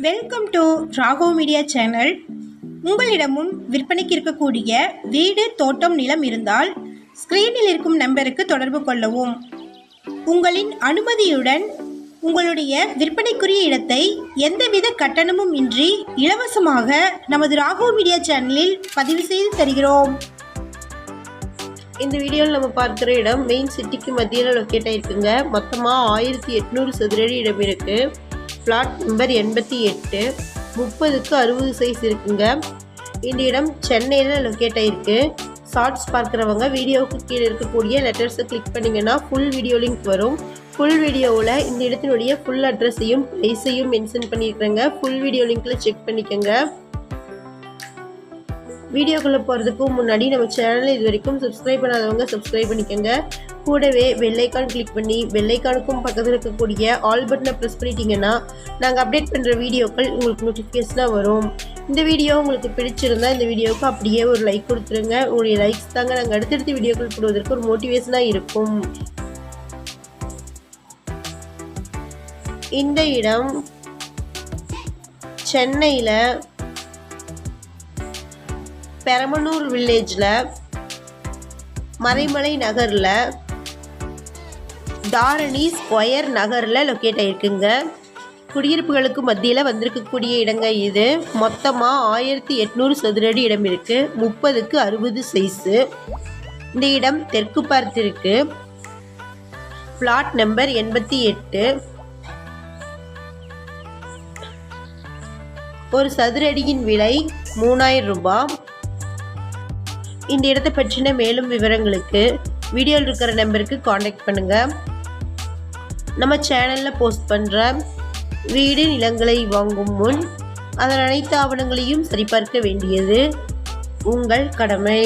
Welcome to Raghav media channel. உங்களிடமும் விற்பனைக்கு இருக்கக்கூடிய வீடு, தோட்டம், நிலம் இருந்தால் ஸ்கிரீனில் இருக்கும் நம்பருக்கு தொடர்பு கொள்ளவும். உங்களின் அனுமதியுடன் உங்களுடைய விற்பனைக்குரிய இடத்தை எந்தவித கட்டணமும் இன்றி இலவசமாக நமது ராகவ் மீடியா சேனலில் பதிவு செய்து தருகிறோம். இந்த வீடியோவில் நம்ம பார்க்குற இடம் மெயின் சிட்டிக்கு மத்தியில் லொக்கேட் ஆகிருக்குங்க. மொத்தமாக 1800 சதுரடி இடம் இருக்குது. பிளாட் நம்பர் 88, 30க்கு 60 சைஸ் இருக்குங்க. இந்த இடம் சென்னையில் லொக்கேட் ஆகிருக்கு. ஷார்ட்ஸ் பார்க்குறவங்க வீடியோவுக்கு கீழே இருக்கக்கூடிய லெட்டர்ஸை கிளிக் பண்ணிங்கன்னா ஃபுல் வீடியோ லிங்க் வரும். ஃபுல் வீடியோவில் இந்த இடத்தினுடைய ஃபுல் அட்ரஸையும் ப்ரைஸையும் மென்ஷன் பண்ணியிருக்கிறேங்க. ஃபுல் வீடியோ லிங்க்கில் செக் பண்ணிக்கோங்க. வீடியோக்குள்ளே போகிறதுக்கு முன்னாடி நம்ம சேனலை இது வரைக்கும் சப்ஸ்கிரைப் பண்ணாதவங்க சப்ஸ்கிரைப் பண்ணிக்கோங்க. கூடவே பெல்லைக்கான் கிளிக் பண்ணி பெல்லைக்கானுக்கும் பக்கத்தில் இருக்கக்கூடிய ஆல் பட்டனை ப்ரெஸ் பண்ணிட்டீங்கன்னா நாங்கள் அப்டேட் பண்ணுற வீடியோக்கள் உங்களுக்கு நோட்டிஃபிகேஷனாக வரும். இந்த வீடியோ உங்களுக்கு பிடிச்சிருந்தால் இந்த வீடியோவுக்கு அப்படியே ஒரு லைக் கொடுத்துருங்க. உங்களுடைய லைக்ஸ் தாங்க நாங்கள் அடுத்தடுத்த வீடியோக்கள் போடுவதற்கு ஒரு மோட்டிவேஷனாக இருக்கும். இந்த இடம் சென்னையில் பெரம்பலூர் வில்லேஜில் மறைமலை நகரில் தாரணி ஸ்கொயர் நகரில் லொக்கேட் ஆகிருக்குங்க. குடியிருப்புகளுக்கு மத்தியில் வந்திருக்கக்கூடிய இடங்க இது. மொத்தமாக 1800 சதுரடி இடம் இருக்குது. 30க்கு 60 சைஸு. இந்த இடம் தெற்கு பார்த்து இருக்கு. Plot number 88. ஒரு சதுரடியின் விலை 3000 ரூபாய். இந்த இடத்தை பற்றின மேலும் விவரங்களுக்கு வீடியோவில் இருக்கிற நம்பருக்கு காண்டாக்ட் பண்ணுங்கள். நம்ம சேனலில் போஸ்ட் பண்ணுற வீடு, நிலங்களை வாங்கும் முன் அதன் அனைத்து ஆவணங்களையும் சரிபார்க்க வேண்டியது உங்கள் கடமை.